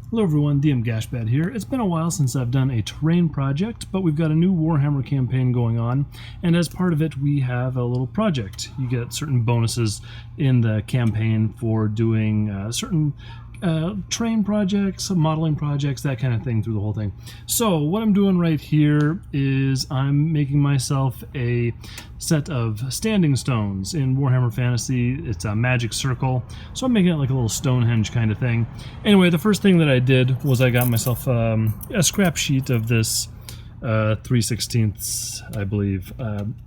Hello everyone, DM Gashbad here. It's been a while since I've done a terrain project, but we've got a new Warhammer campaign going on, and as part of it we have a little project. You get certain bonuses in the campaign for doing certain terrain projects, modeling projects, that kind of thing through the whole thing. So what I'm doing right here is I'm making myself a set of standing stones. In Warhammer Fantasy, it's a magic circle, so I'm making it like a little Stone Henge kind of thing. Anyway, the first thing that I did was I got myself a scrap sheet of this 3/16, I believe,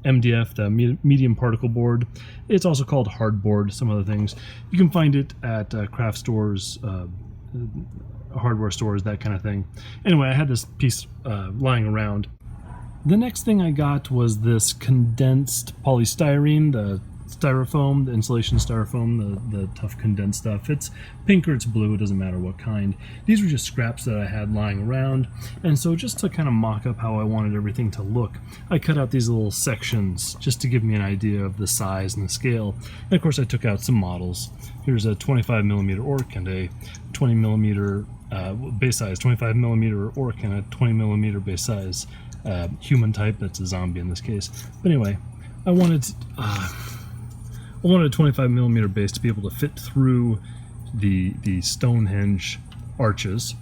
MDF, the medium particle board. It's also called hardboard, some other things. You can find it at craft stores, hardware stores, that kind of thing. Anyway, I had this piece lying around. The next thing I got was this condensed polystyrene, the styrofoam, the insulation styrofoam, the tough condensed stuff. It's pink or it's blue, it doesn't matter what kind. These were just scraps that I had lying around, and so just to kind of mock up how I wanted everything to look, I cut out these little sections just to give me an idea of the size and the scale. And of course I took out some models. Here's a 25mm orc and a 20mm base size 25mm orc and a 20mm base size human type. That's a zombie in this case. But anyway, I wanted a 25mm base to be able to fit through the Stone Henge arches.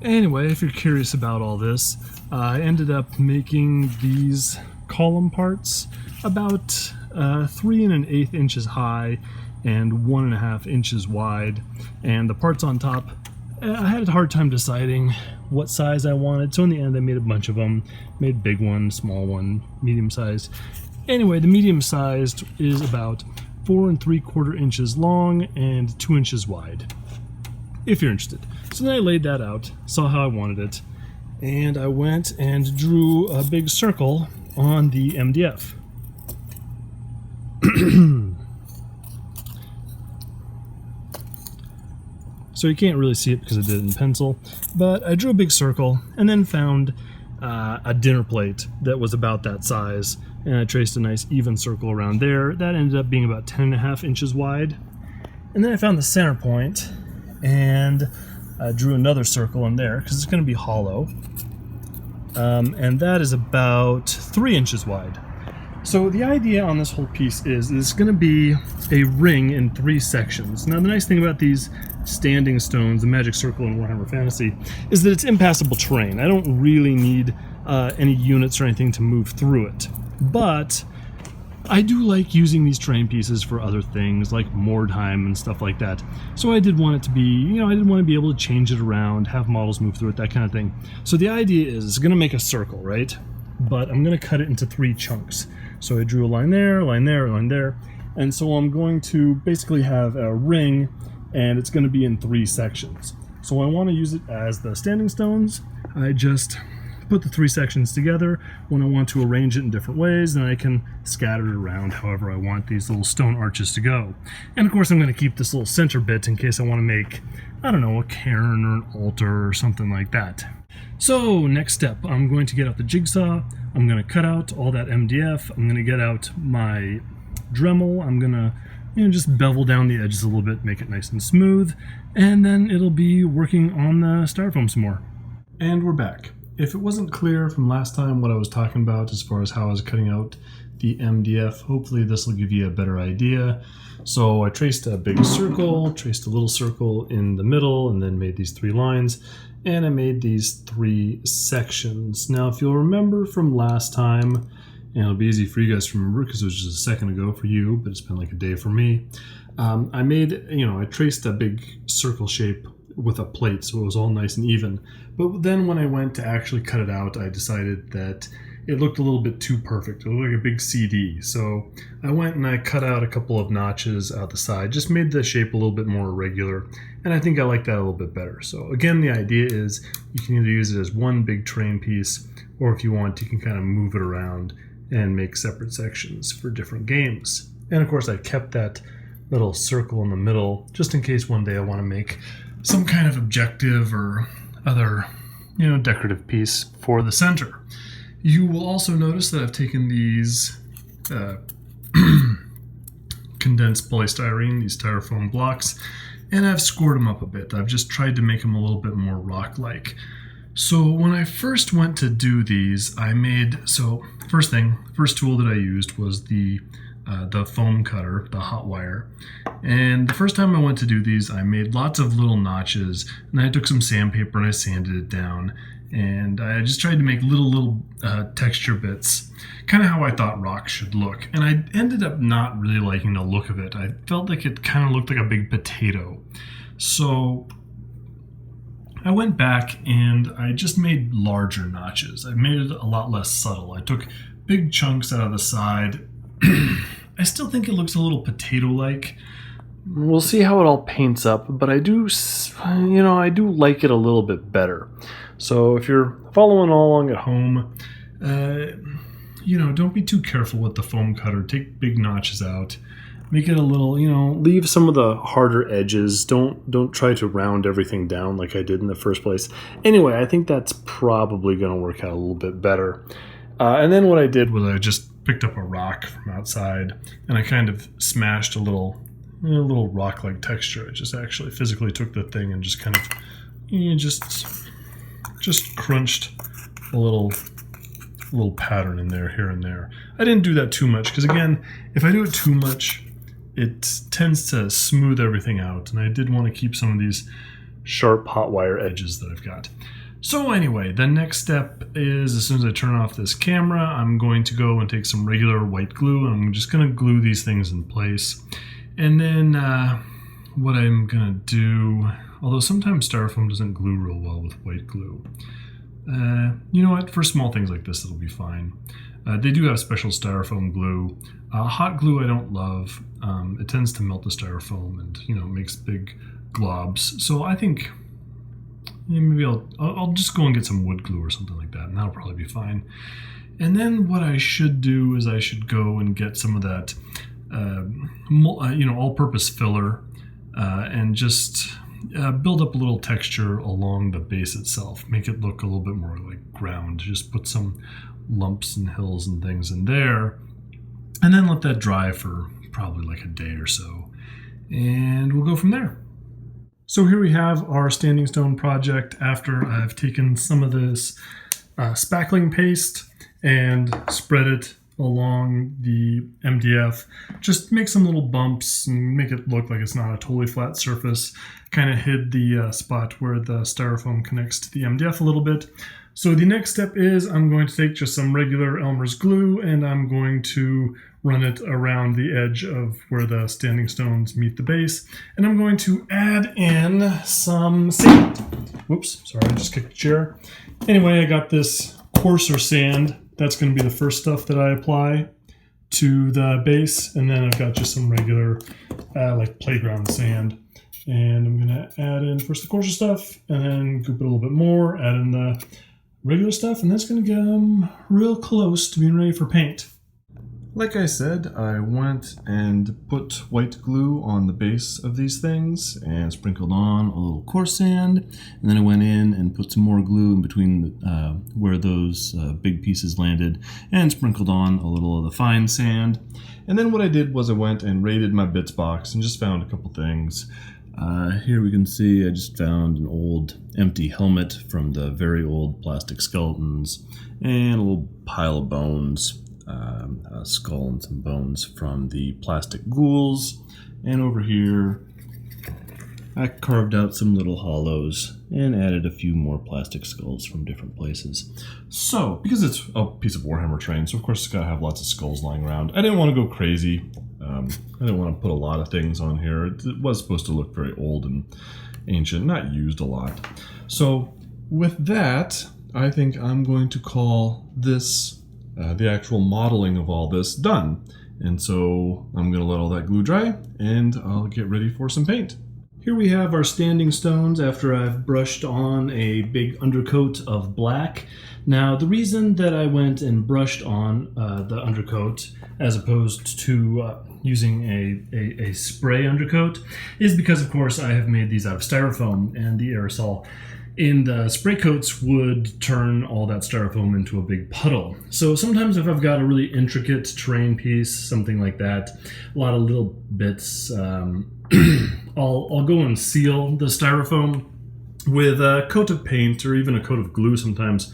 Anyway, if you're curious about all this, I ended up making these column parts about 3 1/8 inches high and 1.5 inches wide, and the parts on top, I had a hard time deciding what size I wanted, so in the end I made a bunch of them. Made big one, small one, medium sized. Anyway, the medium sized is about 4 3/4 inches long and 2 inches wide, if you're interested. So then I laid that out, saw how I wanted it, and I went and drew a big circle on the MDF. So you can't really see it because I did it in pencil, but I drew a big circle and then found a dinner plate that was about that size, and I traced a nice even circle around there. That ended up being about 10.5 inches wide. And then I found the center point and I drew another circle in there because it's going to be hollow, and that is about 3 inches wide. So the idea on this whole piece is it's going to be a ring in 3 sections. Now the nice thing about these standing stones, the magic circle in Warhammer Fantasy, is that it's impassable terrain. I don't really need any units or anything to move through it. But I do like using these terrain pieces for other things like Mordheim and stuff like that. So I did want it to be, I did want to be able to change it around, have models move through it, that kind of thing. So the idea is it's going to make a circle, right? But I'm going to cut it into 3 chunks. So I drew a line there, a line there, a line there. And so I'm going to basically have a ring, and it's going to be in 3 sections. So I want to use it as the standing stones. I just put the 3 sections together. When I want to arrange it in different ways, then I can scatter it around however I want these little stone arches to go. And of course I'm going to keep this little center bit in case I want to make, I don't know, a cairn or an altar or something like that. So next step, I'm going to get out the jigsaw. I'm going to cut out all that MDF. I'm going to get out my Dremel. I'm going to just bevel down the edges a little bit, make it nice and smooth, and then it'll be working on the styrofoam some more. And we're back. If it wasn't clear from last time what I was talking about as far as how I was cutting out the MDF, hopefully this will give you a better idea. So I traced a big circle, traced a little circle in the middle, and then made these 3 lines, and I made these 3 sections. Now if you'll remember from last time, and it'll be easy for you guys to remember because it was just a second ago for you, but it's been like a day for me. I made, I traced a big circle shape with a plate so it was all nice and even. But then when I went to actually cut it out, I decided that it looked a little bit too perfect. It looked like a big CD. So I went and I cut out a couple of notches out the side, just made the shape a little bit more irregular. And I think I like that a little bit better. So again, the idea is you can either use it as one big terrain piece, or if you want, you can kind of move it around and make separate sections for different games. And of course I kept that little circle in the middle just in case one day I want to make some kind of objective or other, decorative piece for the center. You will also notice that I've taken these condensed polystyrene, these styrofoam blocks, and I've scored them up a bit. I've just tried to make them a little bit more rock-like. So when I first went to do these, first tool that I used was the foam cutter, the hot wire. And the first time I went to do these, I made lots of little notches, and I took some sandpaper and I sanded it down. And I just tried to make little texture bits, kind of how I thought rock should look. And I ended up not really liking the look of it. I felt like it kind of looked like a big potato. So I went back and I just made larger notches. I made it a lot less subtle. I took big chunks out of the side. I still think it looks a little potato-like. We'll see how it all paints up, but I do like it a little bit better. So if you're following along at home, don't be too careful with the foam cutter. Take big notches out. Make it a little, leave some of the harder edges. Don't try to round everything down like I did in the first place. Anyway, I think that's probably going to work out a little bit better. And then what I did was I just picked up a rock from outside and I kind of smashed a little rock-like texture. I just actually physically took the thing and just kind of just crunched a little pattern in there, here and there. I didn't do that too much because, again, if I do it too much, it tends to smooth everything out, and I did want to keep some of these sharp hot wire edges that I've got. So anyway, the next step is, as soon as I turn off this camera, I'm going to go and take some regular white glue, and I'm just going to glue these things in place. And then what I'm going to do, although sometimes styrofoam doesn't glue real well with white glue, you know what, for small things like this, it'll be fine. They do have special styrofoam glue. Hot glue I don't love. It tends to melt the styrofoam and, makes big globs. So I think maybe I'll just go and get some wood glue or something like that, and that'll probably be fine. And then what I should do is I should go and get some of that, all-purpose filler, and just build up a little texture along the base itself. Make it look a little bit more like ground. Just put some lumps and hills and things in there, and then let that dry for probably like a day or so, and we'll go from there. So here we have our standing stone project after I've taken some of this spackling paste and spread it along the MDF. Just make some little bumps and make it look like it's not a totally flat surface. Kind of hid the spot where the styrofoam connects to the MDF a little bit. So the next step is I'm going to take just some regular Elmer's glue and I'm going to run it around the edge of where the standing stones meet the base. And I'm going to add in some sand. Whoops, sorry, I just kicked the chair. Anyway, I got this coarser sand. That's going to be the first stuff that I apply to the base. And then I've got just some regular like playground sand. And I'm going to add in first the coarser stuff and then goop it a little bit more, add in the regular stuff, and that's going to get them real close to being ready for paint. Like I said, I went and put white glue on the base of these things and sprinkled on a little coarse sand, and then I went in and put some more glue in between where those big pieces landed and sprinkled on a little of the fine sand. And then what I did was I went and raided my bits box and just found a couple things. Here we can see I just found an old empty helmet from the very old plastic skeletons and a little pile of bones, a skull and some bones from the plastic ghouls. And over here I carved out some little hollows and added a few more plastic skulls from different places. So, because it's a piece of Warhammer terrain, so of course it's got to have lots of skulls lying around. I didn't want to go crazy. I didn't want to put a lot of things on here. It was supposed to look very old and ancient, not used a lot. So with that, I think I'm going to call this, the actual modeling of all this, done. And so I'm going to let all that glue dry and I'll get ready for some paint. Here we have our standing stones after I've brushed on a big undercoat of black. Now, the reason that I went and brushed on the undercoat as opposed to using a spray undercoat is because, of course, I have made these out of styrofoam, and the aerosol in the spray coats would turn all that styrofoam into a big puddle. So sometimes if I've got a really intricate terrain piece, something like that, a lot of little bits, I'll go and seal the styrofoam with a coat of paint or even a coat of glue sometimes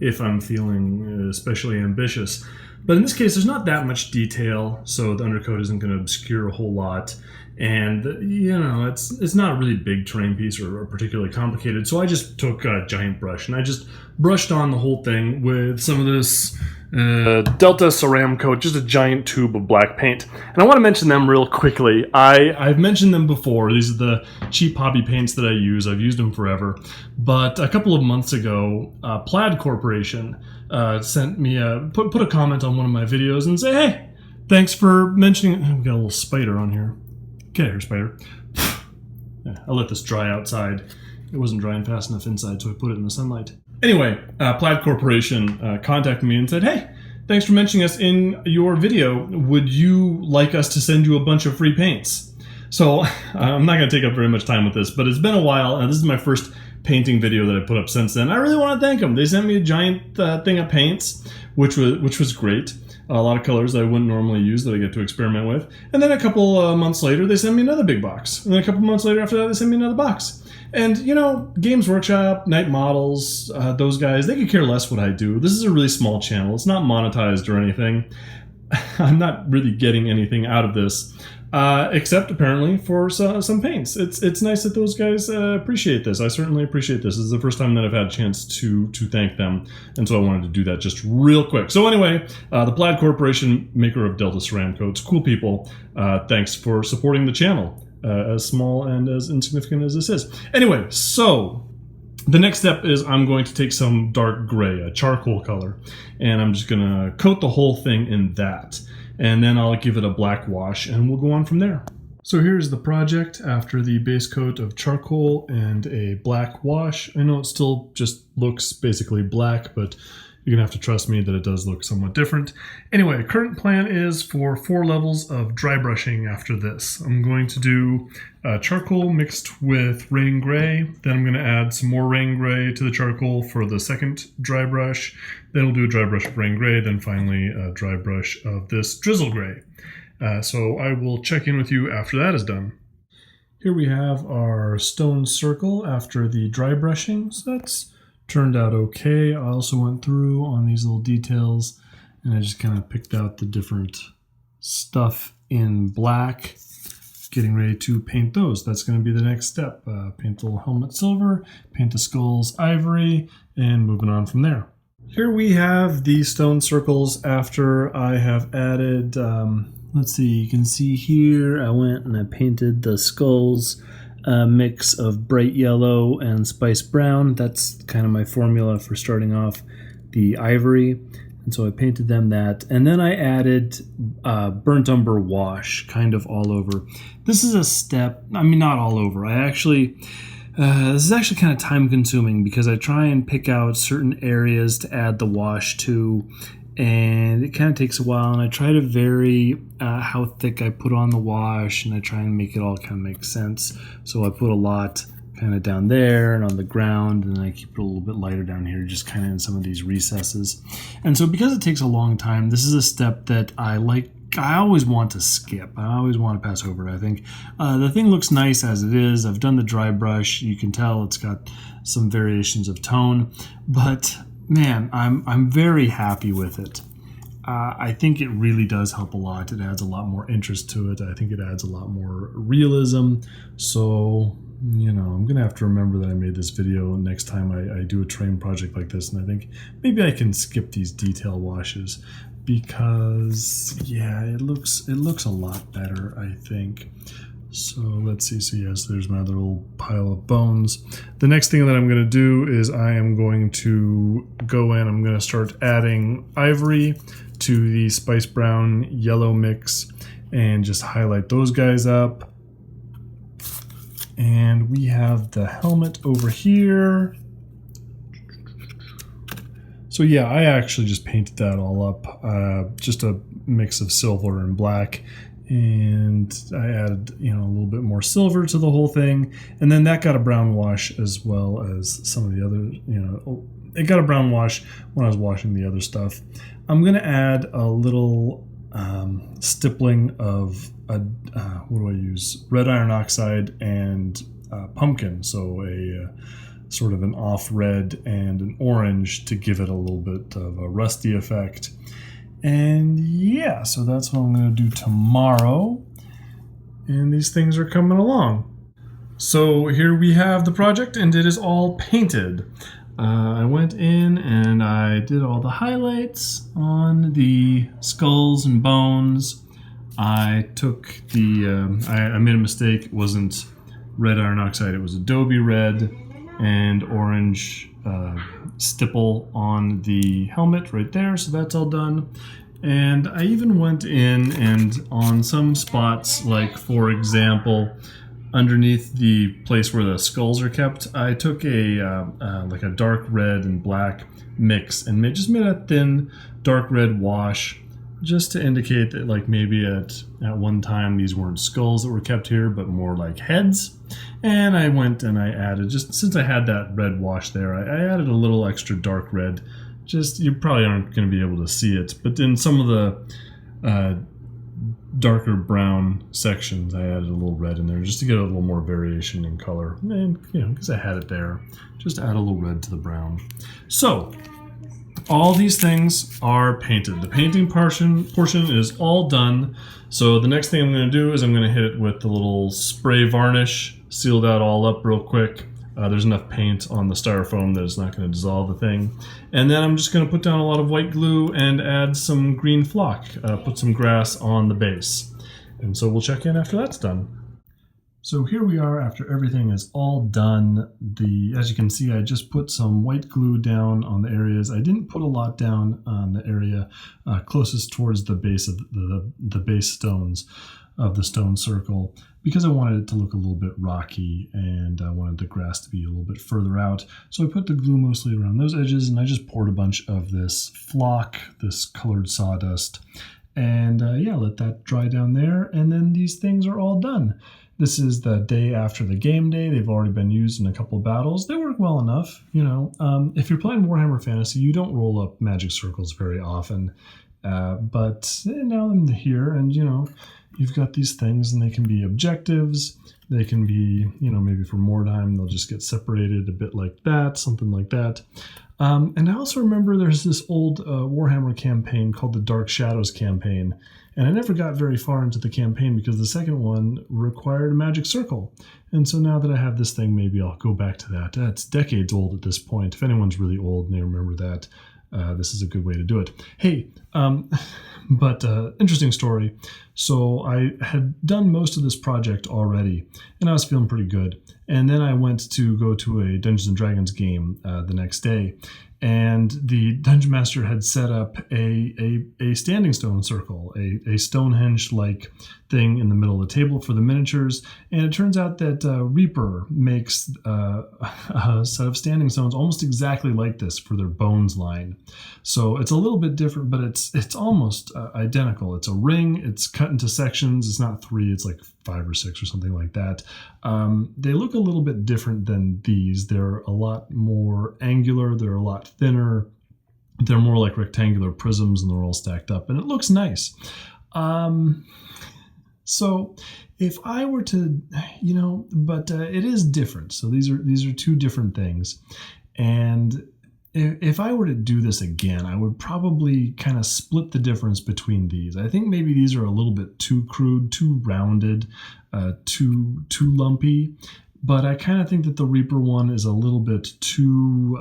if I'm feeling especially ambitious. But in this case, there's not that much detail, so the undercoat isn't going to obscure a whole lot. And, you know, it's not a really big terrain piece or particularly complicated. So I just took a giant brush and I just brushed on the whole thing with some of this Delta Ceram coat, just a giant tube of black paint. And I want to mention them real quickly. I've mentioned them before. These are the cheap hobby paints that I use. I've used them forever. But a couple of months ago, Plaid Corporation sent me put a comment on one of my videos and say, hey, thanks for mentioning. We got a little spider on here. Get here, spider. Yeah, I let this dry outside. It wasn't drying fast enough inside, so I put it in the sunlight. Anyway, Plaid Corporation contacted me and said, hey, thanks for mentioning us in your video. Would you like us to send you a bunch of free paints? So I'm not going to take up very much time with this, but it's been a while, and this is my first painting video that I put up since then. I really want to thank them. They sent me a giant thing of paints, which was great. A lot of colors that I wouldn't normally use that I get to experiment with. And then a couple months later, they sent me another big box. And then a couple months later after that, they sent me another box. And, you know, Games Workshop, Night Models, those guys, they could care less what I do. This is a really small channel. It's not monetized or anything. I'm not really getting anything out of this, except apparently for some paints. It's nice that those guys appreciate this. I certainly appreciate this. This is the first time that I've had a chance to thank them, and so I wanted to do that just real quick. So anyway, the Plaid Corporation, maker of Delta Ceram coats, cool people. Thanks for supporting the channel, as small and as insignificant as this is. Anyway, so the next step is I'm going to take some dark gray, a charcoal color, and I'm just going to coat the whole thing in that. And then I'll give it a black wash and we'll go on from there. So here's the project after the base coat of charcoal and a black wash. I know it still just looks basically black, but you're gonna have to trust me that it does look somewhat different. Anyway, current plan is for 4 levels of dry brushing after this. I'm going to do charcoal mixed with rain gray. Then I'm gonna add some more rain gray to the charcoal for the second dry brush. Then we'll do a dry brush of rain gray, then finally a dry brush of this drizzle gray. So I will check in with you after that is done. Here we have our stone circle after the dry brushing. So that's turned out okay. I also went through on these little details and I just kind of picked out the different stuff in black, getting ready to paint those. That's going to be the next step. Paint the little helmet silver, paint the skulls ivory, and moving on from there. Here we have the stone circles after I have added, let's see, you can see here I went and I painted the skulls mix of bright yellow and spice brown. That's kind of my formula for starting off the ivory. And so I painted them that. And then I added burnt umber wash kind of all over. This is a step, I mean, not all over. This is actually kind of time consuming because I try and pick out certain areas to add the wash to. And it kind of takes a while, and I try to vary how thick I put on the wash, and I try and make it all kind of make sense. So I put a lot kind of down there and on the ground, and then I keep it a little bit lighter down here, just kind of in some of these recesses. And so because it takes a long time, this is a step that I always want to skip. I always want to pass over it, I think. The thing looks nice as it is. I've done the dry brush. You can tell it's got some variations of tone, but man, I'm very happy with it. I think it really does help a lot. It adds a lot more interest to it. I think it adds a lot more realism. So, you know, I'm going to have to remember that I made this video next time I do a terrain project like this. And I think maybe I can skip these detail washes because, yeah, it looks a lot better, I think. So let's see. So yes, there's my other little pile of bones. The next thing that I'm going to do is I am going to go in. I'm going to start adding ivory to the spice brown yellow mix and just highlight those guys up. And we have the helmet over here. So yeah, I actually just painted that all up. Just a mix of silver and black. And and I added, a little bit more silver to the whole thing, and then that got a brown wash as well as some of the other, it got a brown wash when I was washing the other stuff. I'm going to add a little stippling of what do I use? Red iron oxide and pumpkin, so a sort of an off red and an orange to give it a little bit of a rusty effect. And yeah, so that's what I'm going to do tomorrow. And these things are coming along. So here we have the project, and it is all painted. I went in and I did all the highlights on the skulls and bones. I took I made a mistake. It wasn't red iron oxide, it was Adobe red and orange stipple on the helmet right there, so that's all done. And I even went in and on some spots, like for example underneath the place where the skulls are kept, I took like a dark red and black mix and just made a thin dark red wash, just to indicate that like maybe at one time these weren't skulls that were kept here, but more like heads. And I went and I added, just since I had that red wash there, I added a little extra dark red. Just, you probably aren't going to be able to see it, but in some of the darker brown sections, I added a little red in there just to get a little more variation in color. And, because I had it there, just add a little red to the brown. So, all these things are painted. The painting portion is all done. So the next thing I'm going to do is I'm going to hit it with the little spray varnish, seal that all up real quick. There's enough paint on the styrofoam that it's not going to dissolve the thing. And then I'm just going to put down a lot of white glue and add some green flock, put some grass on the base. And so we'll check in after that's done. So here we are after everything is all done. As you can see, I just put some white glue down on the areas. I didn't put a lot down on the area closest towards the base of the base stones of the stone circle, because I wanted it to look a little bit rocky and I wanted the grass to be a little bit further out. So I put the glue mostly around those edges, and I just poured a bunch of this flock, this colored sawdust, and let that dry down there, and then these things are all done. This is the day after the game day. They've already been used in a couple of battles. They work well enough, If you're playing Warhammer Fantasy, you don't roll up magic circles very often, but now I'm here, and you've got these things, and they can be objectives. They can be, maybe for more time, they'll just get separated a bit like that, something like that. And I also remember there's this old Warhammer campaign called the Dark Shadows campaign. And I never got very far into the campaign because the second one required a magic circle. And so now that I have this thing, maybe I'll go back to that. It's decades old at this point. If anyone's really old and they remember that, this is a good way to do it. Hey, but interesting story. So I had done most of this project already, and I was feeling pretty good. And then I went to go to a Dungeons and Dragons game the next day, and the Dungeon Master had set up a standing stone circle, a Stone Henge like thing in the middle of the table for the miniatures. And it turns out that Reaper makes a set of standing stones almost exactly like this for their bones line. So it's a little bit different, but it's almost identical. It's a ring. It's cut into sections. It's not 3. It's like 5 or 6 or something like that. They look a little bit different than these. They're a lot more angular. They're a lot thinner. They're more like rectangular prisms, and they're all stacked up, and it looks nice. So if I were to, but it is different. So these are two different things. And if I were to do this again, I would probably kind of split the difference between these. I think maybe these are a little bit too crude, too rounded, too lumpy. But I kind of think that the Reaper one is a little bit too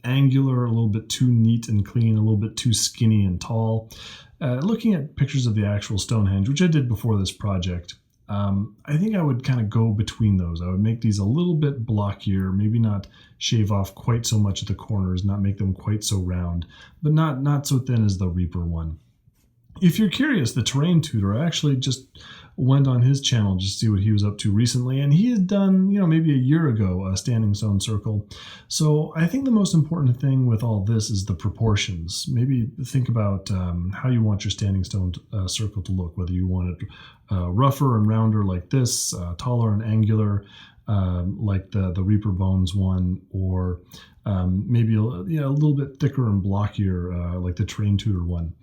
angular, a little bit too neat and clean, a little bit too skinny and tall. Looking at pictures of the actual Stone Henge, which I did before this project, I think I would kind of go between those. I would make these a little bit blockier, maybe not shave off quite so much at the corners, not make them quite so round, but not so thin as the Reaper one. If you're curious, the Terrain Tutor, I actually just went on his channel just to see what he was up to recently, and he had done, maybe a year ago, a standing stone circle. So I think the most important thing with all this is the proportions. Maybe think about how you want your standing stone circle to look, whether you want it rougher and rounder like this, taller and angular like the Reaper Bones one, or maybe a little bit thicker and blockier like the Terrain Tutor one.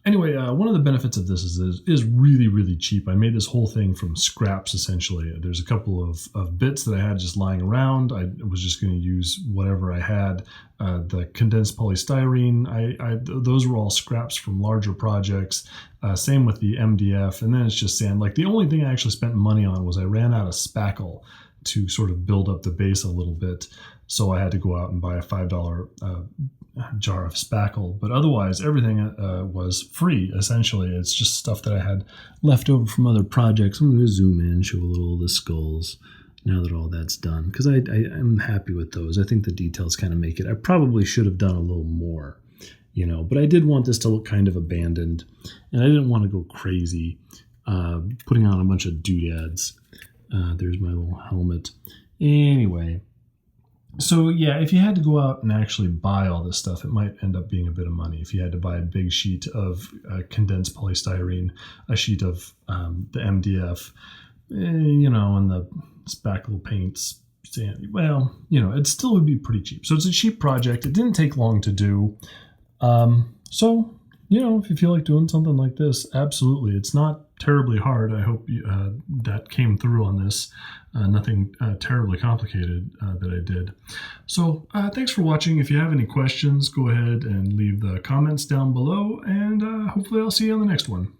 Anyway, one of the benefits of this is really, really cheap. I made this whole thing from scraps, essentially. There's a couple of bits that I had just lying around. I was just going to use whatever I had. The condensed polystyrene, those were all scraps from larger projects. Same with the MDF, and then it's just sand. Like, the only thing I actually spent money on was I ran out of spackle to sort of build up the base a little bit. So I had to go out and buy a $5 jar of spackle, but otherwise everything was free, essentially. It's just stuff that I had left over from other projects. I'm going to zoom in and show a little of the skulls now that all that's done, because I'm happy with those. I think the details kind of make it. I probably should have done a little more, but I did want this to look kind of abandoned, and I didn't want to go crazy putting on a bunch of doodads. There's my little helmet. Anyway, so yeah, if you had to go out and actually buy all this stuff, it might end up being a bit of money. If you had to buy a big sheet of condensed polystyrene, a sheet of the MDF, and the spackle paints, sand, well, it still would be pretty cheap. So it's a cheap project. It didn't take long to do. So, if you feel like doing something like this, absolutely. It's not terribly hard. I hope that came through on this. Nothing terribly complicated that I did. So thanks for watching. If you have any questions, go ahead and leave the comments down below, and hopefully I'll see you on the next one.